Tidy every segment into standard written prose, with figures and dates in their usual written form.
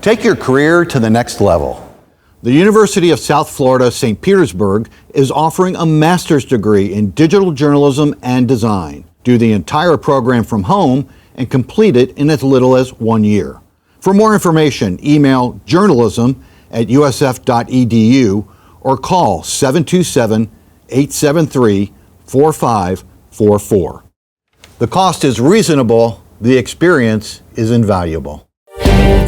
Take your career to the next level. The University of South Florida, St. Petersburg is offering a master's degree in digital journalism and design. Do the entire program from home and complete it in as little as 1 year. For more information, email journalism@usf.edu or call 727-873-4544. The cost is reasonable, the experience is invaluable.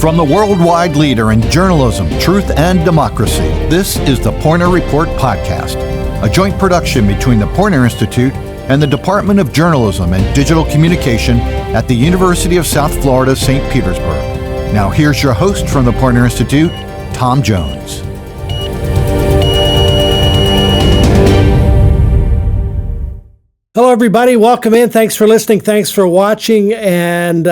From the worldwide leader in journalism, truth, and democracy, this is the Poynter Report Podcast, a joint production between the Poynter Institute and the Department of Journalism and Digital Communication at the University of South Florida, St. Petersburg. Now here's your host from the Poynter Institute, Tom Jones. Hello, everybody. Welcome in. Thanks for listening. Thanks for watching. And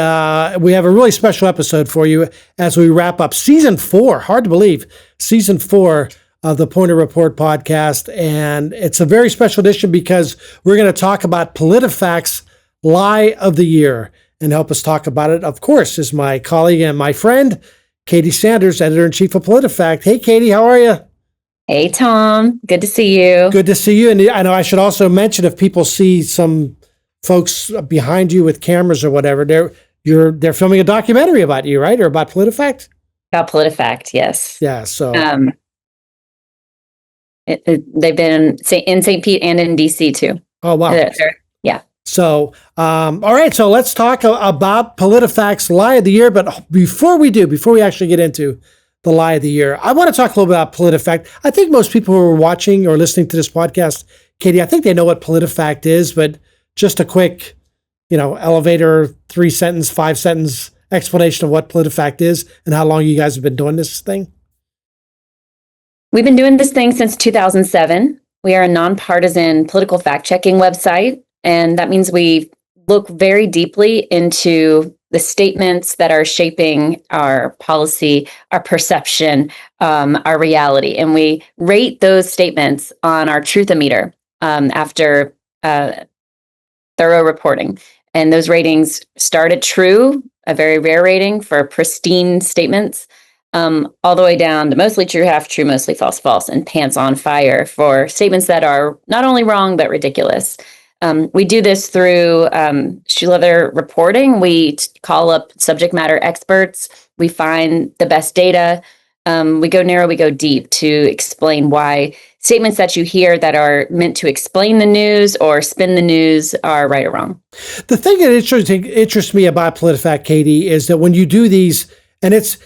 we have a really special episode for you as we wrap up Season 4. Hard to believe. Season 4 of the Poynter Report Podcast. And it's a very special edition because we're going to talk about PolitiFact's Lie of the Year. And help us talk about it, of course, is my colleague and my friend, Katie Sanders, Editor-in-Chief of PolitiFact. Hey, Katie, how are you? Hey, Tom. Good to see you. Good to see you. And I know I should also mention, if people see some folks behind you with cameras or whatever, they're filming a documentary about you, right? Or about PolitiFact? About PolitiFact, yes. Yeah. So they've been in St. Pete and in DC too. Oh, wow. Yeah. So, all right. So let's talk about PolitiFact's Lie of the Year. But before we actually get into the Lie of the Year, I want to talk a little bit about PolitiFact. I think most people who are watching or listening to this podcast, Katie, I think they know what PolitiFact is, but just a quick, elevator, 3-sentence, 5-sentence explanation of what PolitiFact is and how long you guys have been doing this thing. We've been doing this thing since 2007. We are a nonpartisan political fact-checking website, and that means we look very deeply into the statements that are shaping our policy, our perception, our reality. And we rate those statements on our Truthometer after thorough reporting. And those ratings start at true, a very rare rating for pristine statements, all the way down to mostly true, half true, mostly false, false, and pants on fire for statements that are not only wrong, but ridiculous. We do this through shoe leather reporting. We call up subject matter experts. We find the best data. We go narrow, we go deep to explain why statements that you hear that are meant to explain the news or spin the news are right or wrong. The thing that interests me about PolitiFact, Katie, is that when you do these, and it's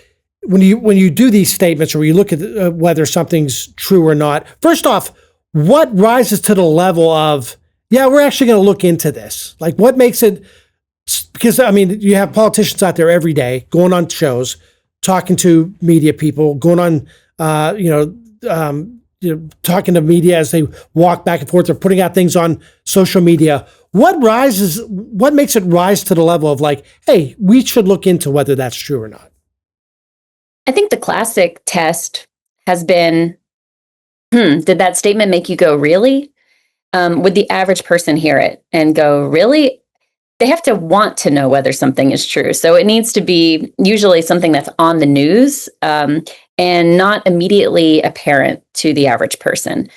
when you do these statements, or you look at whether something's true or not. First off, what rises to the level of, yeah, we're actually going to look into this? Like, what makes it? Because you have politicians out there every day going on shows, talking to media people, going on, talking to media as they walk back and forth, or putting out things on social media. What makes it rise to the level of like, hey, we should look into whether that's true or not? I think the classic test has been, did that statement make you go, really? Would the average person hear it and go, really? They have to want to know whether something is true. So it needs to be usually something that's on the news and not immediately apparent to the average person.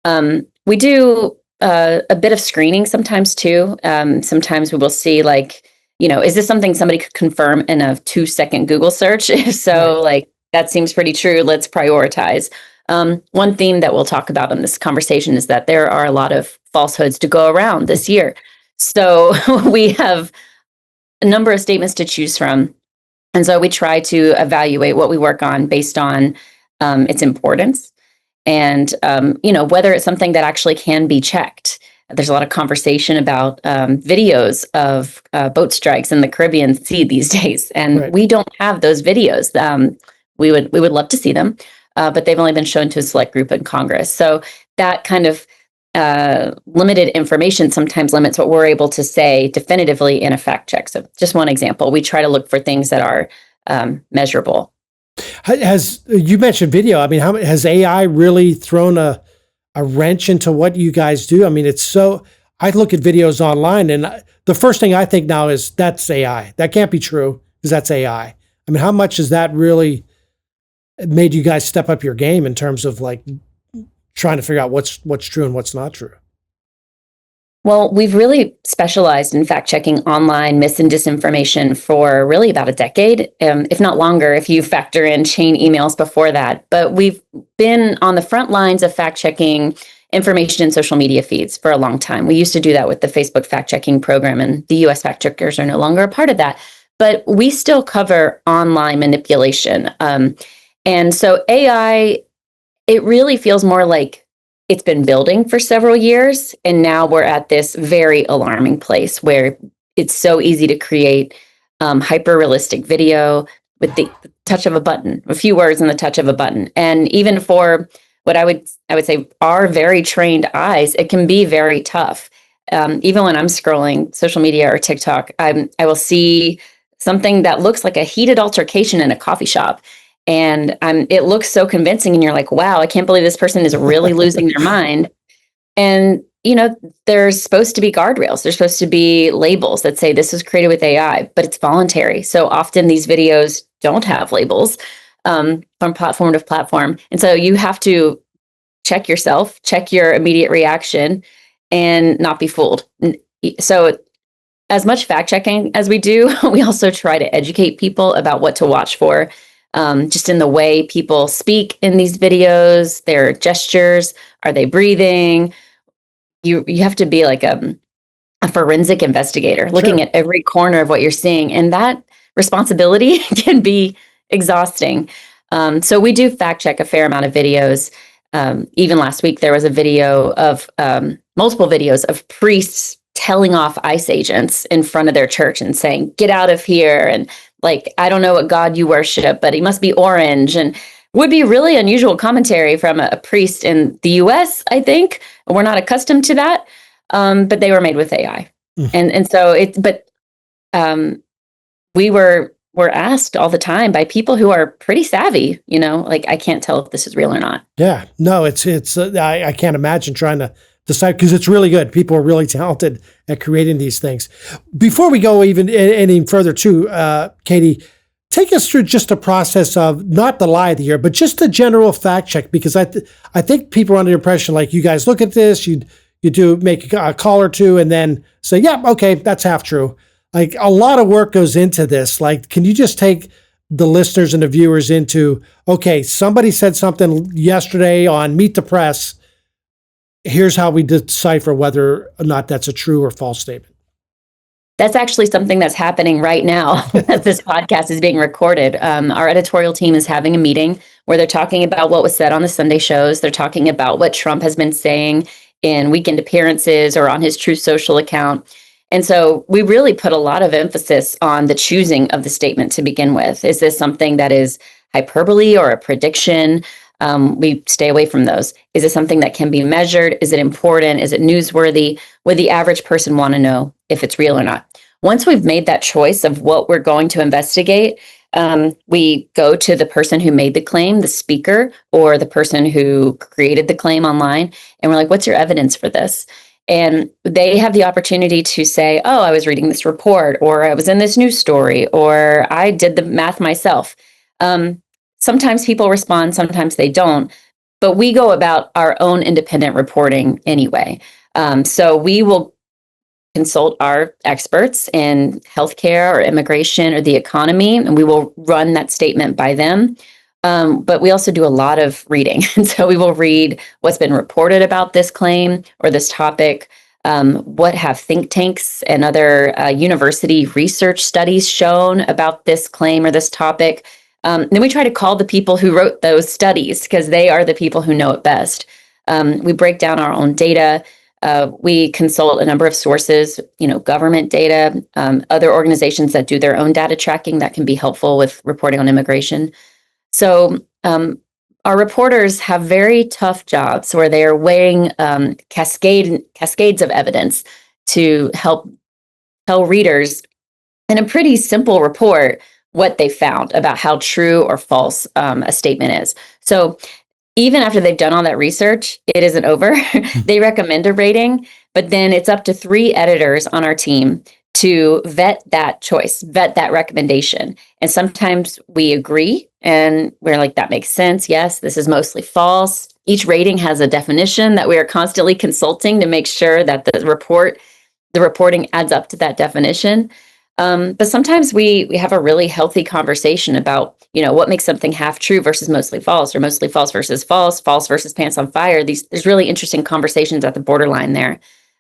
We do a bit of screening sometimes too. Sometimes we will see is this something somebody could confirm in a 2-second Google search? If so, that seems pretty true. Let's prioritize. One theme that we'll talk about in this conversation is that there are a lot of falsehoods to go around this year. So we have a number of statements to choose from. And so we try to evaluate what we work on based on its importance and, whether it's something that actually can be checked. There's a lot of conversation about videos of boat strikes in the Caribbean Sea these days. And right. We don't have those videos. We would love to see them. But they've only been shown to a select group in Congress. So that kind of limited information sometimes limits what we're able to say definitively in a fact check. So just one example, we try to look for things that are measurable. You mentioned video. Has AI really thrown a wrench into what you guys do? I look at videos online and the first thing I think now is that's AI. That can't be true because that's AI. How much is that really made you guys step up your game in terms of like trying to figure out what's true and what's not true? Well, we've really specialized in fact checking online mis and disinformation for really about a decade, if not longer, if you factor in chain emails before that. But we've been on the front lines of fact checking information in social media feeds for a long time. We used to do that with the Facebook fact checking program, and the US fact checkers are no longer a part of that. But we still cover online manipulation. And so AI, it really feels more like it's been building for several years, and now we're at this very alarming place where it's so easy to create hyper-realistic video with the touch of a button, a few words and the touch of a button. And even for what I would say our very trained eyes, it can be very tough. Even when I'm scrolling social media or TikTok, I will see something that looks like a heated altercation in a coffee shop. And it looks so convincing, and you're like, wow, I can't believe this person is really losing their mind. And, there's supposed to be guardrails. There's supposed to be labels that say this was created with AI, but it's voluntary. So often these videos don't have labels from platform to platform. And so you have to check yourself, check your immediate reaction, and not be fooled. So as much fact checking as we do, we also try to educate people about what to watch for. Just in the way people speak in these videos, their gestures, are they breathing? You have to be like a forensic investigator, looking at every corner of what you're seeing. And that responsibility can be exhausting. So we do fact check a fair amount of videos. Even last week, there was a video of multiple videos of priests telling off ICE agents in front of their church and saying, get out of here. And like, I don't know what God you worship, but he must be orange. And would be really unusual commentary from a priest in the US, I think. We're not accustomed to that, but they were made with AI. And so we're asked all the time by people who are pretty savvy, like, I can't tell if this is real or not. Yeah, no, it's I can't imagine trying to decide, because it's really good. People are really talented at creating these things. Before we go even any further too, Katie, take us through just a process of not the lie of the year, but just a general fact check, because I think people are under the impression like you guys look at this, you do make a call or two and then say, yeah, okay, that's half true. Like, a lot of work goes into this. Like, can you just take the listeners and the viewers into, okay, somebody said something yesterday on Meet the Press. Here's how we decipher whether or not that's a true or false statement. That's actually something that's happening right now as this podcast is being recorded. Our editorial team is having a meeting where they're talking about what was said on the Sunday shows. They're talking about what Trump has been saying in weekend appearances or on his Truth Social account. And so we really put a lot of emphasis on the choosing of the statement to begin with. Is this something that is hyperbole or a prediction? We stay away from those. Is it something that can be measured? Is it important? Is it newsworthy? Would the average person want to know if it's real or not? Once we've made that choice of what we're going to investigate, we go to the person who made the claim, the speaker, or the person who created the claim online. And we're like, what's your evidence for this? And they have the opportunity to say, oh, I was reading this report, or I was in this news story, or I did the math myself. Sometimes people respond, sometimes they don't, but we go about our own independent reporting anyway. So we will consult our experts in healthcare or immigration or the economy, and we will run that statement by them. But we also do a lot of reading. And so we will read what's been reported about this claim or this topic. What have think tanks and other university research studies shown about this claim or this topic? Then we try to call the people who wrote those studies, because they are the people who know it best. We break down our own data. We consult a number of sources, government data, other organizations that do their own data tracking that can be helpful with reporting on immigration. So our reporters have very tough jobs where they are weighing cascades of evidence to help tell readers in a pretty simple report what they found about how true or false a statement is. So even after they've done all that research, it isn't over. They recommend a rating, but then it's up to 3 editors on our team to vet that choice, vet that recommendation. And sometimes we agree and we're like, that makes sense. Yes, this is mostly false. Each rating has a definition that we are constantly consulting to make sure that the reporting adds up to that definition. But sometimes we have a really healthy conversation about, what makes something half true versus mostly false, or mostly false versus false versus pants on fire. There's really interesting conversations at the borderline there.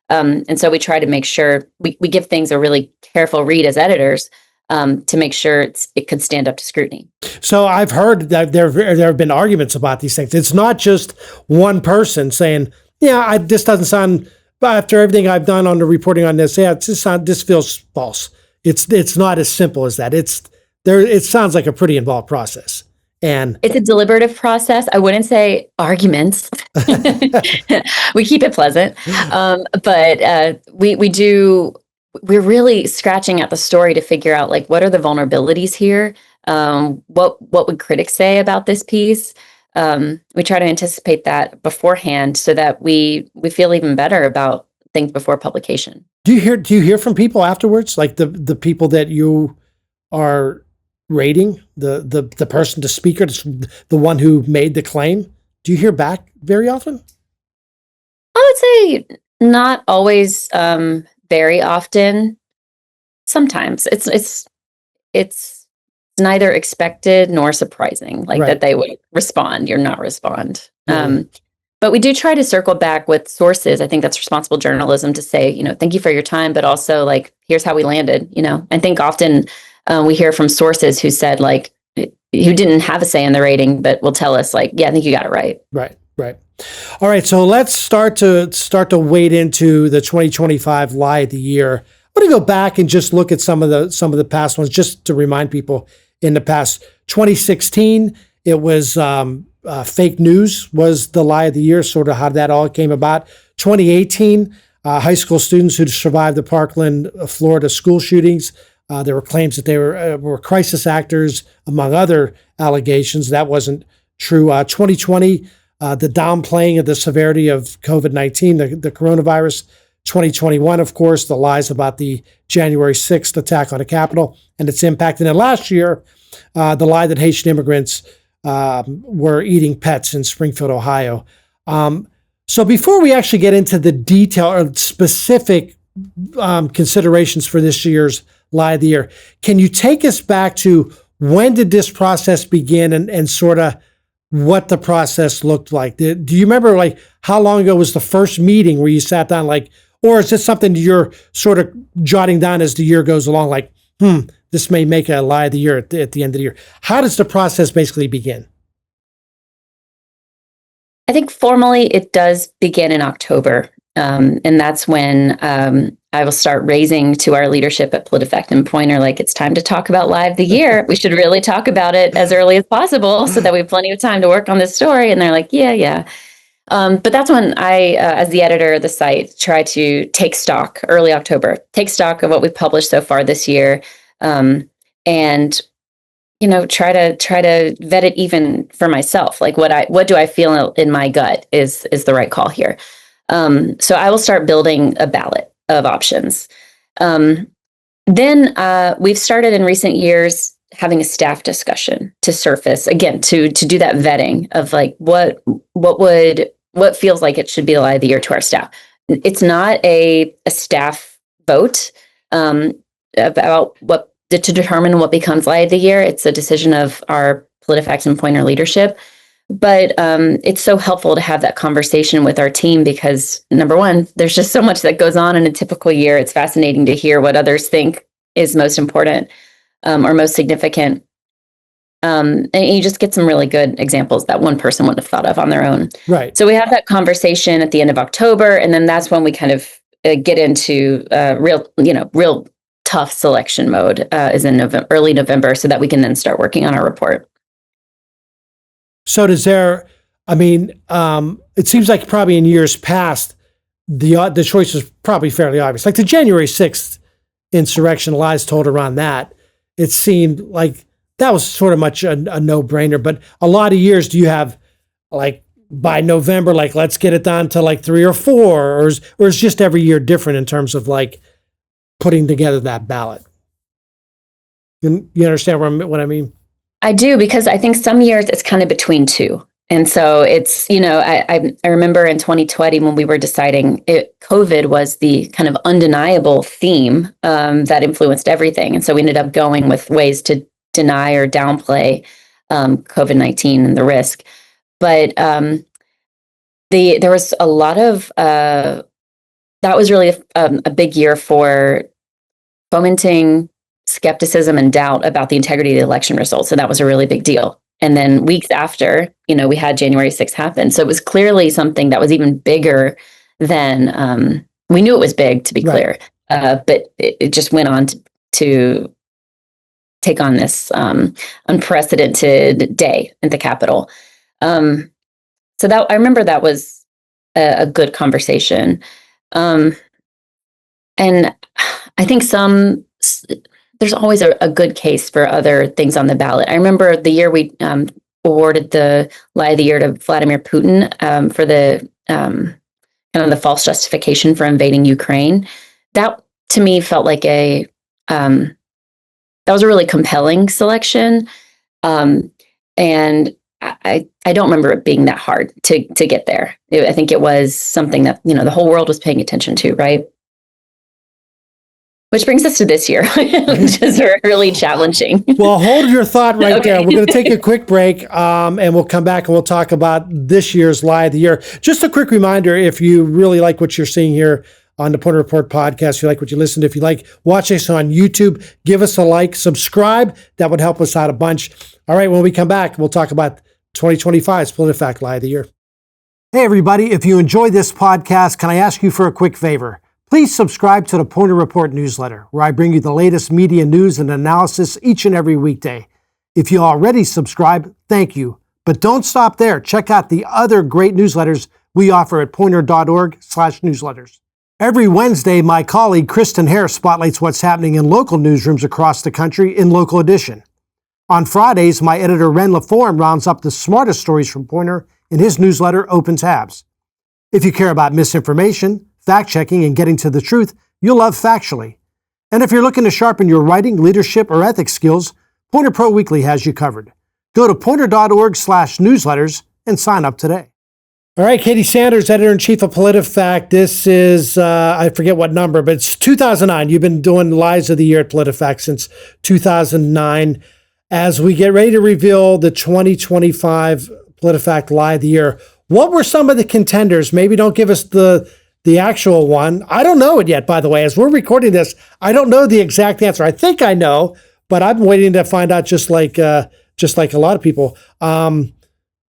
And so we try to make sure we give things a really careful read as editors to make sure it could stand up to scrutiny. So I've heard that there have been arguments about these things. It's not just one person saying, this doesn't sound, after everything I've done on the reporting on this, this feels false. It's not as simple as that. It sounds like a pretty involved process. And it's a deliberative process. I wouldn't say arguments. We keep it pleasant. But we're really scratching at the story to figure out, like, what are the vulnerabilities here? What would critics say about this piece? We try to anticipate that beforehand so that we feel even better about things before publication. Do you hear from people afterwards, like the people that you are rating, the person, the speaker, the one who made the claim? Do you hear back very often? I would say not always, very often. Sometimes it's neither expected nor surprising, like, right, that they would respond or not respond. Mm-hmm. But we do try to circle back with sources. I think that's responsible journalism to say, thank you for your time, but also, like, here's how we landed. I think often we hear from sources who said, like, who didn't have a say in the rating, but will tell us, like, yeah, I think you got it right. Right. All right. So let's start to wade into the 2025 lie of the year. I'm going to go back and just look at some of the past ones, just to remind people. In the past, 2016, it was fake news was the lie of the year, sort of how that all came about. 2018, high school students who survived the Parkland, Florida school shootings. There were claims that they were crisis actors, among other allegations. That wasn't true. 2020, the downplaying of the severity of COVID-19, the coronavirus. 2021, of course, the lies about the January 6th attack on the Capitol and its impact. And then last year, the lie that Haitian immigrants were eating pets in Springfield, Ohio. So before we actually get into the detail or specific considerations for this year's lie of the year, can you take us back to when did this process begin and sort of what the process looked like? Do you remember, like, how long ago was the first meeting where you sat down, like, or is this something you're sort of jotting down as the year goes along, like, this may make a lie of the year at the end of the year? How does the process basically begin? I think formally it does begin in October. And that's when I will start raising to our leadership at PolitiFact and Poynter, like, it's time to talk about lie of the year. We should really talk about it as early as possible so that we have plenty of time to work on this story. And they're like, yeah. But that's when I, as the editor of the site, try to take stock, early October, take stock of what we've published so far this year. And, try to vet it even for myself. Like, what do I feel in my gut is the right call here. So I will start building a ballot of options. Then we've started in recent years having a staff discussion to surface, again, to do that vetting of, like, what feels like it should be the lie of the year to our staff. It's not a staff vote about to determine what becomes lie of the year. It's a decision of our PolitiFact and Poynter leadership. But it's so helpful to have that conversation with our team because, number one, there's just so much that goes on in a typical year. It's fascinating to hear what others think is most important or most significant. And you just get some really good examples that one person wouldn't have thought of on their own. Right. So we have that conversation at the end of October, and then that's when we kind of get into real tough selection mode is in early November, so that we can then start working on our report. So it seems like probably in years past, the choice was probably fairly obvious. Like the January 6th insurrection, lies told around that, it seemed like that was sort of much a no-brainer. But a lot of years, do you have, like, by November, like, let's get it down to like 3 or 4, or is just every year different in terms of, like, putting together that ballot. You understand what I mean? I do, because I think some years it's kind of between two. And so it's, I remember in 2020 when we were deciding, COVID was the kind of undeniable theme that influenced everything. And so we ended up going with ways to deny or downplay COVID-19 and the risk. But there was a lot of, that was really a big year for fomenting skepticism and doubt about the integrity of the election results. And that was a really big deal. And then weeks after, we had January 6th happen. So it was clearly something that was even bigger than, we knew it was big, to be clear, but it just went on to take on this unprecedented day at the Capitol. So that I remember that was a good conversation. And I think there's always a good case for other things on the ballot. I remember the year we awarded the Lie of the Year to Vladimir Putin for the kind of the false justification for invading Ukraine. That to me felt like that was a really compelling selection, and I don't remember it being that hard to get there. I think it was something that the whole world was paying attention to, right? Which brings us to this year, which is really challenging. Well, hold your thought right there. We're going to take a quick break, and we'll come back and we'll talk about this year's Lie of the Year. Just a quick reminder, if you really like what you're seeing here on the Poynter Report Podcast, if you like what you listen to, if you like watching us on YouTube, give us a like, subscribe. That would help us out a bunch. All right, when we come back, we'll talk about 2025's PolitiFact Lie of the Year. Hey, everybody. If you enjoy this podcast, can I ask you for a quick favor? Please subscribe to the Poynter Report newsletter, where I bring you the latest media news and analysis each and every weekday. If you already subscribe, thank you. But don't stop there. Check out the other great newsletters we offer at poynter.org/newsletters. Every Wednesday, my colleague Kristen Hare spotlights what's happening in local newsrooms across the country in Local Edition. On Fridays, my editor Ren LaForme rounds up the smartest stories from Poynter in his newsletter, Open Tabs. If you care about misinformation, fact-checking, and getting to the truth, you'll love Factually. And if you're looking to sharpen your writing, leadership, or ethics skills, Poynter Pro Weekly has you covered. Go to poynter.org/newsletters and sign up today. All right, Katie Sanders, editor-in-chief of PolitiFact. This is, I forget what number, but it's 2009. You've been doing Lies of the Year at PolitiFact since 2009. As we get ready to reveal the 2025 PolitiFact Lie of the Year, what were some of the contenders? Maybe don't give us the actual one. I don't know it yet, by the way. As we're recording this, I don't know the exact answer. I think I know, but I'm waiting to find out just like a lot of people.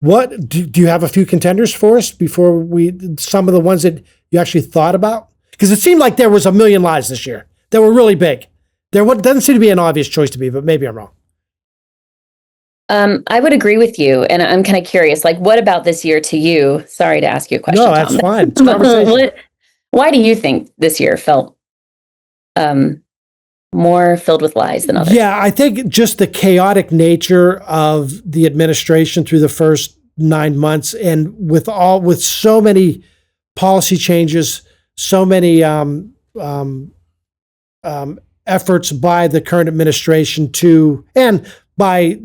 What do you have a few contenders for us before some of the ones that you actually thought about? Because it seemed like there was a million lies this year that were really big. Doesn't seem to be an obvious choice to me, but maybe I'm wrong. I would agree with you. And I'm kind of curious, what about this year to you? Sorry to ask you a question. No, that's fine. It's conversation. Why do you think this year felt more filled with lies than others? Yeah, I think just the chaotic nature of the administration through the first 9 months, and with so many policy changes, so many efforts by the current administration and by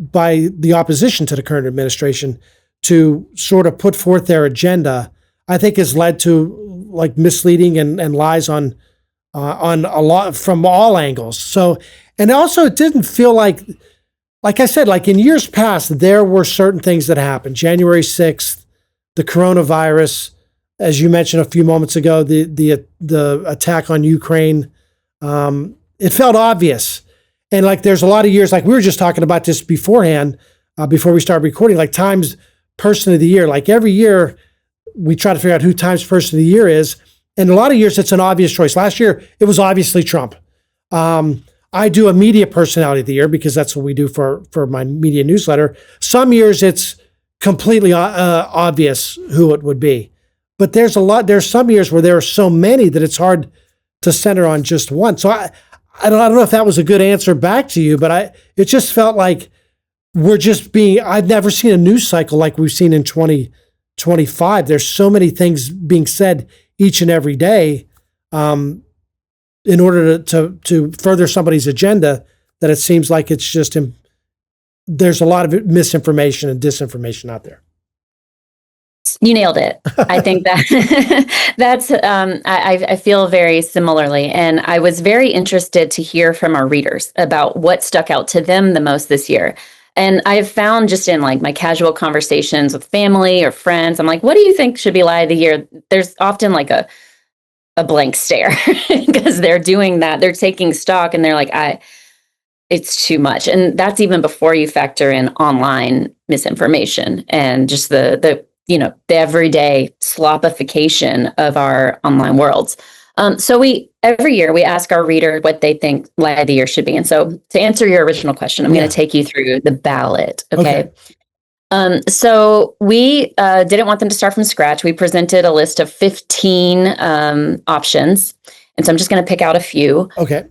the opposition to the current administration to sort of put forth their agenda, I think has led to misleading and lies on a lot from all angles. So, and also it didn't feel like I said, in years past, there were certain things that happened. January 6th, the coronavirus, as you mentioned a few moments ago, the attack on Ukraine, it felt obvious. And there's a lot of years, we were just talking about this beforehand, before we started recording, Times Person of the Year. Every year, we try to figure out who Times Person of the Year is. And a lot of years, it's an obvious choice. Last year, it was obviously Trump. I do a Media Personality of the Year because that's what we do for my media newsletter. Some years, it's completely obvious who it would be. But there's some years where there are so many that it's hard to center on just one. So I don't know if that was a good answer back to you, but it just felt like I've never seen a news cycle like we've seen in 2025. There's so many things being said each and every day. in order to further somebody's agenda, that it seems like it's just there's a lot of misinformation and disinformation out there. You nailed it. I think that's I feel very similarly. And I was very interested to hear from our readers about what stuck out to them the most this year. And I've found just in like my casual conversations with family or friends, I'm like, what do you think should be lie of the year? There's often like a blank stare because they're doing that. They're taking stock and they're like, it's too much. And that's even before you factor in online misinformation and just the everyday slopification of our online worlds. So every year we ask our reader what they think lie of the year should be. And so to answer your original question, I'm going to take you through the ballot. Okay. So we didn't want them to start from scratch. We presented a list of 15 options. And so I'm just going to pick out a few. Okay.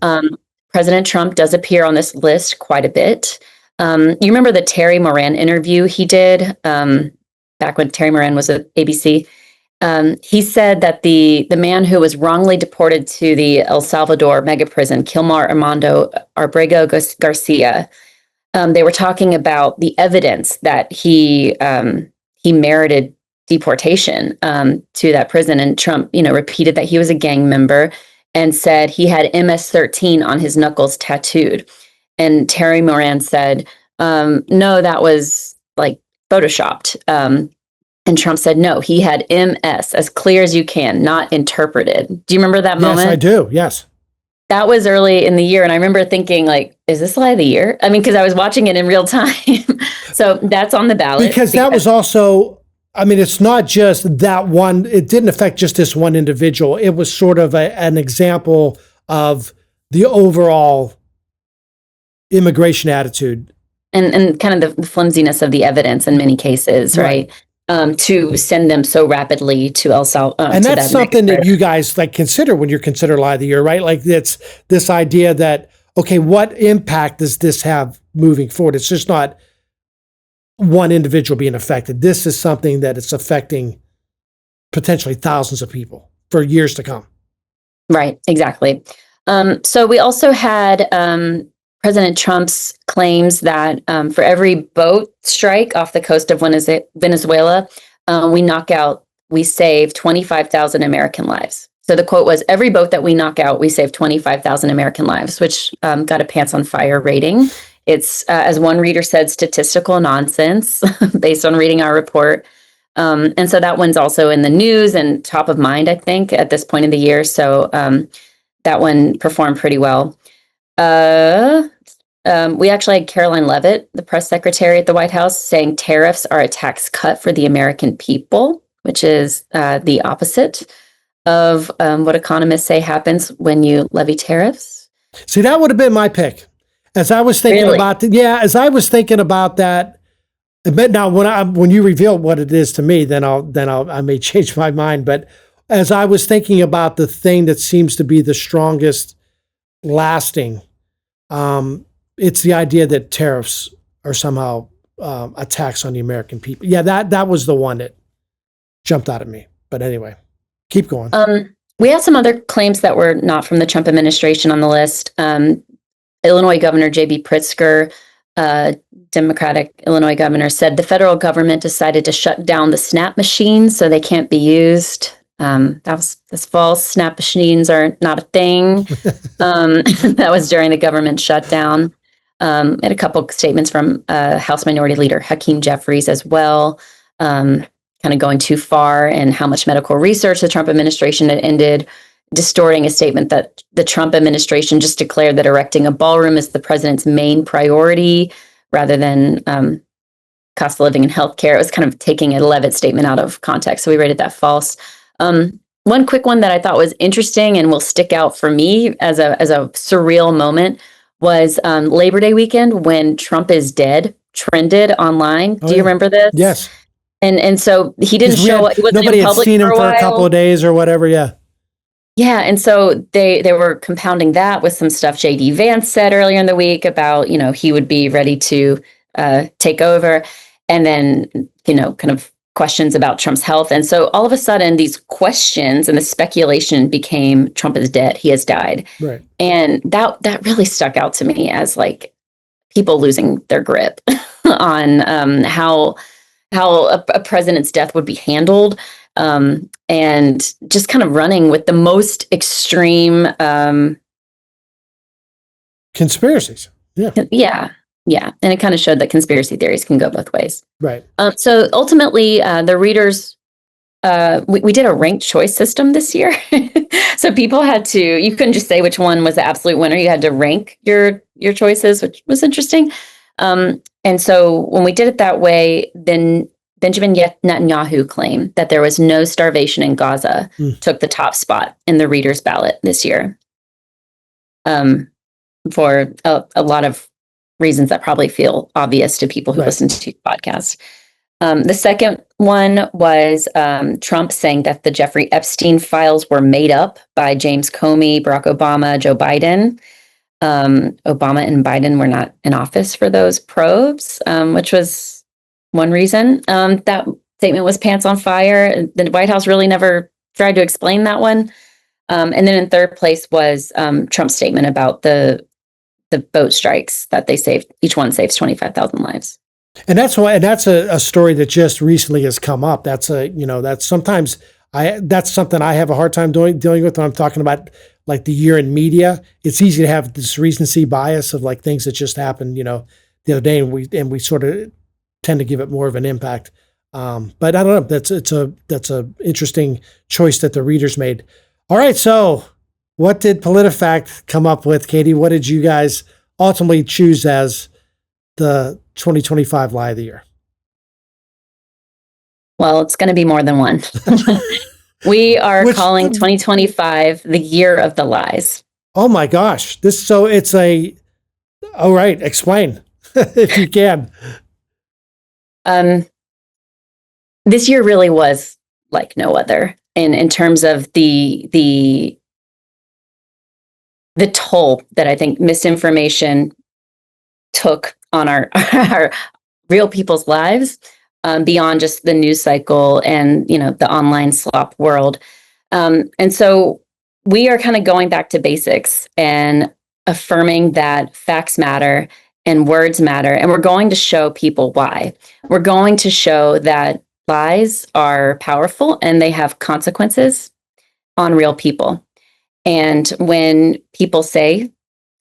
President Trump does appear on this list quite a bit. You remember the Terry Moran interview he did back when Terry Moran was at ABC? He said that the man who was wrongly deported to the El Salvador mega prison, Kilmar Armando Abrego Garcia, they were talking about the evidence that he merited deportation to that prison. And Trump, repeated that he was a gang member and said he had MS-13 on his knuckles tattooed. And Terry Moran said, no, that was like photoshopped. And Trump said, no, he had MS, as clear as you can, not interpreted. Do you remember that moment? Yes, I do. Yes. That was early in the year. And I remember thinking, like, is this lie of the year? I mean, because I was watching it in real time. So that's on the ballot. Because that was also, I mean, it's not just that one. It didn't affect just this one individual. It was sort of an example of the overall immigration attitude. And kind of the flimsiness of the evidence in many cases, right? To send them so rapidly to El Salvador. And that's something that you guys like consider when you're considered lie of the year, right? Like it's this idea that, okay, what impact does this have moving forward? It's just not one individual being affected. This is something that it's affecting potentially thousands of people for years to come. Right, exactly. So we also had President Trump's claims that for every boat strike off the coast of Venezuela, we save 25,000 American lives. So the quote was, every boat that we knock out, we save 25,000 American lives, which got a pants on fire rating. It's, as one reader said, statistical nonsense based on reading our report. And so that one's also in the news and top of mind, I think, at this point in the year. So that one performed pretty well. We actually had Caroline Leavitt, the press secretary at the White House, saying tariffs are a tax cut for the American people, which is the opposite of what economists say happens when you levy tariffs. See, that would have been my pick. As I was thinking about that, but now when you reveal what it is to me, then I may change my mind. But as I was thinking about the thing that seems to be the strongest lasting, it's the idea that tariffs are somehow a tax on the American people. Yeah, that was the one that jumped out at me. But anyway, keep going. We had some other claims that were not from the Trump administration on the list. Illinois Governor J.B. Pritzker, Democratic Illinois governor, said the government decided to shut down the SNAP machines so they can't be used. That's false. SNAP machines are not a thing. That was during the government shutdown. And a couple of statements from House Minority Leader Hakeem Jeffries as well, kind of going too far and how much medical research the Trump administration had ended, distorting a statement that the Trump administration just declared that erecting a ballroom is the president's main priority rather than cost of living and healthcare. It was kind of taking a Leavitt statement out of context. So we rated that false. One quick one that I thought was interesting and will stick out for me as a surreal moment was Labor Day weekend when Trump is dead trended online. Do you remember this? Yes. And so he didn't show up. Nobody had seen him for a couple of days or whatever. Yeah. Yeah. And so they were compounding that with some stuff J.D. Vance said earlier in the week about, he would be ready to take over. And then, kind of questions about Trump's health. And so all of a sudden, these questions and the speculation became Trump is dead. He has died. Right. And that really stuck out to me as like people losing their grip on how a president's death would be handled, and just kind of running with the most extreme conspiracies. Yeah. And it kind of showed that conspiracy theories can go both ways. Right. So ultimately, the readers, we did a ranked choice system this year. So people you couldn't just say which one was the absolute winner. You had to rank your choices, which was interesting. And so when we did it that way, then Benjamin Netanyahu claimed that there was no starvation in Gaza took the top spot in the readers' ballot this year. For a lot of reasons that probably feel obvious to people who listen to the podcast. The second one was Trump saying that the Jeffrey Epstein files were made up by James Comey, Barack Obama, Joe Biden. Obama and Biden were not in office for those probes, which was one reason. That statement was pants on fire. The White House really never tried to explain that one. And then in third place was Trump's statement about the boat strikes that they saved. Each one saves 25,000 lives. And that's a story that just recently has come up. That's something I have a hard time dealing with when I'm talking about like the year in media. It's easy to have this recency bias of like things that just happened, the other day, and we sort of tend to give it more of an impact. But I don't know. That's a interesting choice that the readers made. All right, so what did PolitiFact come up with, Katie? What did you guys ultimately choose as the 2025 lie of the year? Well, it's going to be more than one. We are calling 2025 the year of the lies. Oh my gosh. All right, explain if you can. This year really was like no other in terms of the toll that I think misinformation took on our real people's lives, beyond just the news cycle and, the online slop world. And so we are kind of going back to basics and affirming that facts matter and words matter. And we're going to show people why. We're going to show that lies are powerful and they have consequences on real people. And when people say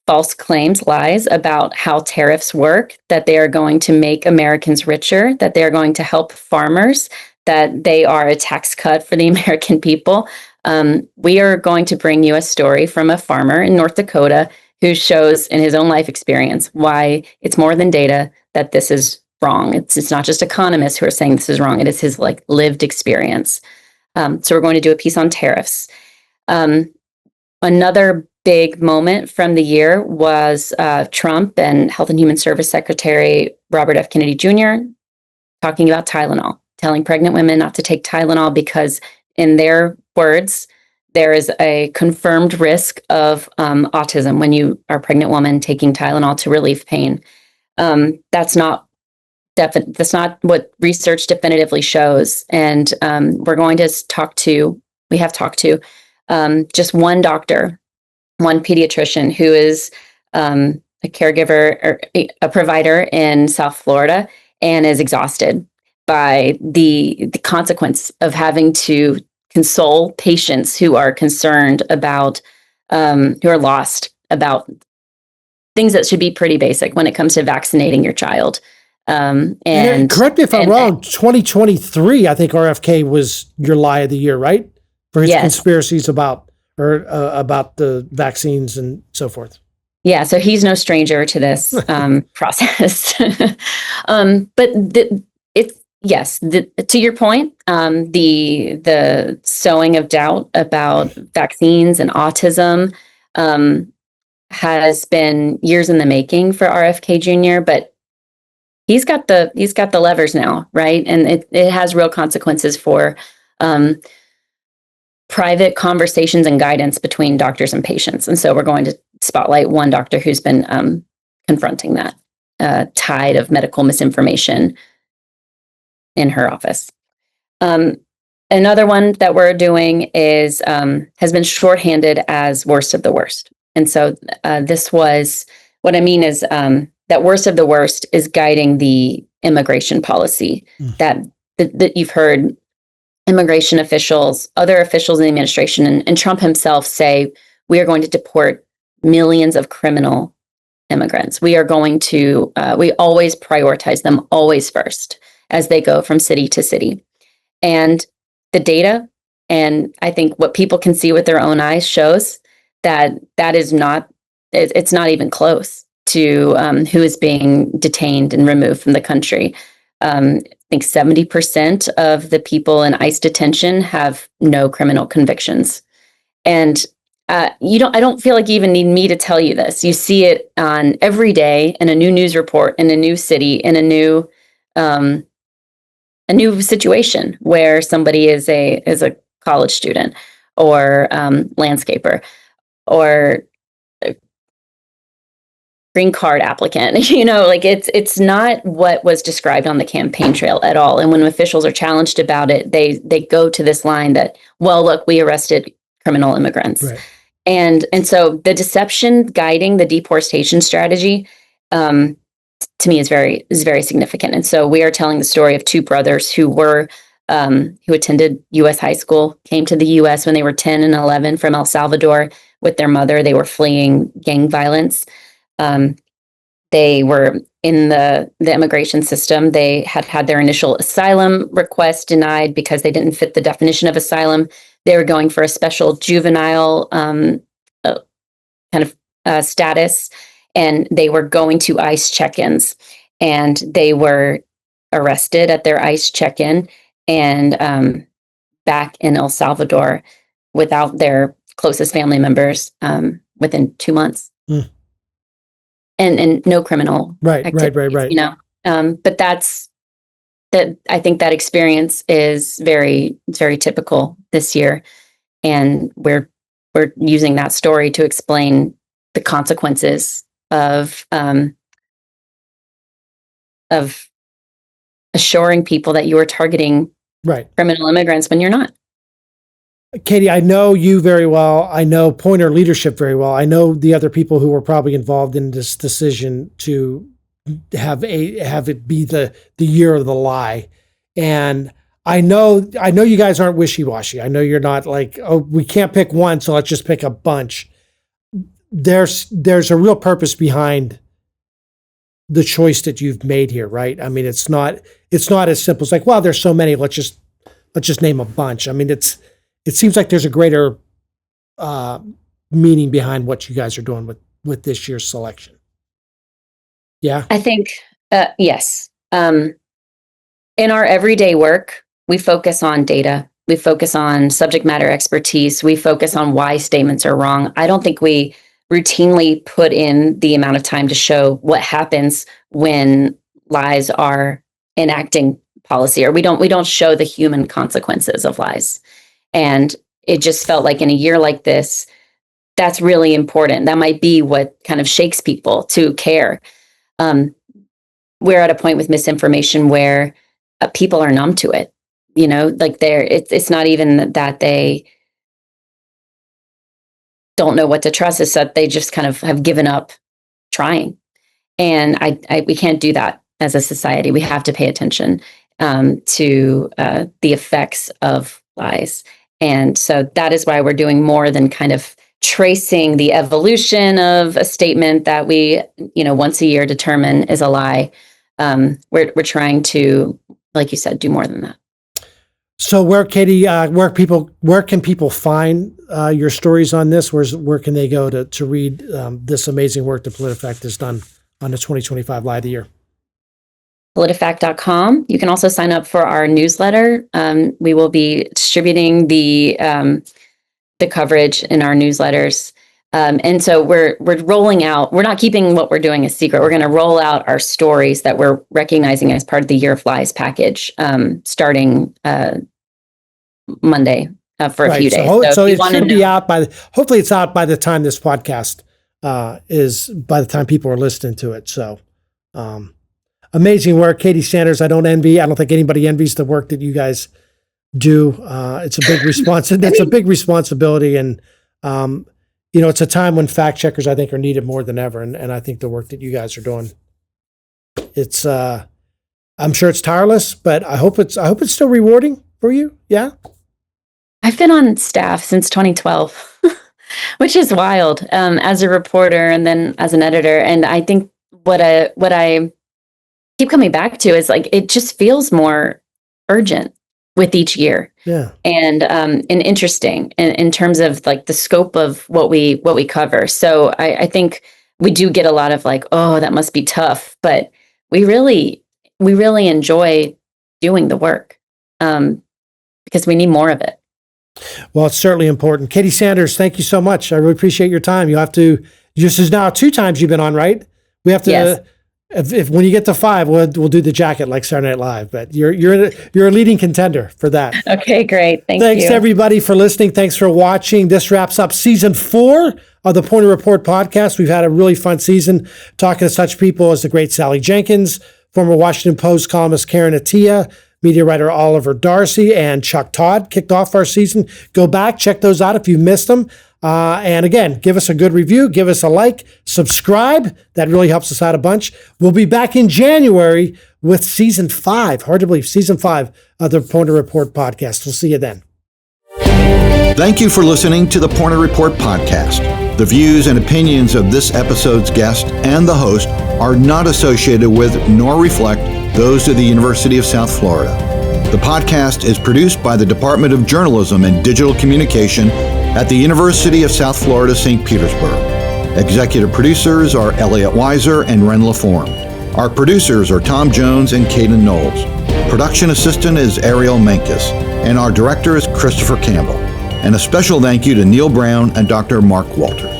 false claims, lies about how tariffs work, that they are going to make Americans richer, that they are going to help farmers, that they are a tax cut for the American people, we are going to bring you a story from a farmer in North Dakota who shows in his own life experience why it's more than data that this is wrong. It's not just economists who are saying this is wrong. It is his lived experience. So we're going to do a piece on tariffs. Another big moment from the year was Trump and Health and Human Service Secretary Robert F. Kennedy Jr. talking about Tylenol, telling pregnant women not to take Tylenol because, in their words, there is a confirmed risk of autism when you are a pregnant woman taking Tylenol to relieve pain. That's not what research definitively shows. And we have talked to just one doctor, one pediatrician who is a caregiver or a provider in South Florida and is exhausted by the consequence of having to console patients who are concerned about, who are lost about things that should be pretty basic when it comes to vaccinating your child. And correct me if I'm wrong, 2023, I think RFK was your lie of the year, right? For his conspiracies about the vaccines and so forth. Yeah, so he's no stranger to this process. To your point, the sowing of doubt about vaccines and autism has been years in the making for RFK Jr., but he's got the levers now, right? And it has real consequences for private conversations and guidance between doctors and patients. And so we're going to spotlight one doctor who's been confronting that tide of medical misinformation in her office. Another one that we're doing is has been shorthanded as worst of the worst. And so this was, what I mean is that worst of the worst is guiding the immigration policy that you've heard immigration officials, other officials in the administration, and Trump himself say, we are going to deport millions of criminal immigrants. We are going to, we always prioritize them always first as they go from city to city. And the data, and I think what people can see with their own eyes shows that that is not, it's not even close to who is being detained and removed from the country. I think 70% of the people in ICE detention have no criminal convictions. And I don't feel like you even need me to tell you this. You see it on every day in a new news report, in a new city, in a new situation where somebody is a college student or landscaper or green card applicant. Like it's not what was described on the campaign trail at all. And when officials are challenged about it, they go to this line that, well, look, we arrested criminal immigrants. Right. And so the deception guiding the deportation strategy, to me, is very significant. And so we are telling the story of two brothers who attended U.S. high school, came to the U.S. when they were 10 and 11 from El Salvador with their mother. They were fleeing gang violence. They were in the immigration system. They had their initial asylum request denied because they didn't fit the definition of asylum. They were going for a special juvenile status, and they were going to ICE check-ins, and they were arrested at their ICE check-in and back in El Salvador without their closest family members within 2 months. And no criminal activities, right. But that I think that experience is very typical this year, and we're using that story to explain the consequences of assuring people that you are targeting criminal immigrants when you're not. Katie, I know you very well. I know Poynter leadership very well. I know the other people who were probably involved in this decision to have it be the year of the lie. And I know you guys aren't wishy-washy. I know you're not like, oh, we can't pick one, so let's just pick a bunch. There's a real purpose behind the choice that you've made here, right? I mean, it's not as simple as like, well, there's so many, let's just name a bunch. I mean, it seems like there's a greater meaning behind what you guys are doing with this year's selection. Yeah? I think, yes. In our everyday work, we focus on data. We focus on subject matter expertise. We focus on why statements are wrong. I don't think we routinely put in the amount of time to show what happens when lies are enacting policy, or we don't show the human consequences of lies. And it just felt like in a year like this, that's really important. That might be what kind of shakes people to care. We're at a point with misinformation where people are numb to it. Like it's not even that they don't know what to trust. It's that they just kind of have given up trying. And we can't do that as a society. We have to pay attention to the effects of lies. And so that is why we're doing more than kind of tracing the evolution of a statement that we, once a year determine is a lie. We're trying to, like you said, do more than that. So where, Katie, where can people find your stories on this? Where can they go to read this amazing work that PolitiFact has done on the 2025 Lie of the Year? PolitiFact.com. You can also sign up for our newsletter. We will be distributing the coverage in our newsletters. And so we're rolling out, we're not keeping what we're doing a secret. We're going to roll out our stories that we're recognizing as part of the Year of Lies package starting Monday for a few days. So it should be out hopefully it's out by the time this podcast by the time people are listening to it. So amazing work, Katie Sanders. I don't think anybody envies the work that you guys do. It's a big That's a big responsibility, and it's a time when fact checkers, I think, are needed more than ever. And I think the work that you guys are doing, it's I'm sure it's tireless, but I hope it's still rewarding for you. Yeah. I've been on staff since 2012, which is wild, as a reporter and then as an editor. And I think what I keep coming back to is like, it just feels more urgent with each year. Yeah. And interesting in terms of like the scope of what we cover. So I think we do get a lot of like, oh, that must be tough, but we really enjoy doing the work, because we need more of it. Well, it's certainly important. Katie Sanders, thank you so much. I really appreciate your time. This is now 2 times you've been on, right? We have to, yes. If when you get to 5, we'll do the jacket like Saturday Night Live, but you're a leading contender for that. Okay, great. Thanks everybody for listening. Thanks for watching. This wraps up season 4 of the Poynter Report podcast. We've had a really fun season talking to such people as the great Sally Jenkins, former Washington Post columnist Karen Attia, media writer Oliver Darcy, and Chuck Todd kicked off our season. Go back, check those out if you missed them. And again, give us a good review, give us a like, subscribe. That really helps us out a bunch. We'll be back in January with season 5. Hard to believe, season 5 of the Poynter Report podcast. We'll see you then. Thank you for listening to the Poynter Report podcast. The views and opinions of this episode's guest and the host are not associated with nor reflect those of the University of South Florida. The podcast is produced by the Department of Journalism and Digital Communication at the University of South Florida, St. Petersburg. Executive producers are Elliot Weiser and Ren LaForme. Our producers are Tom Jones and Caden Knowles. Production assistant is Ariel Menkes, and our director is Christopher Campbell. And a special thank you to Neil Brown and Dr. Mark Walters.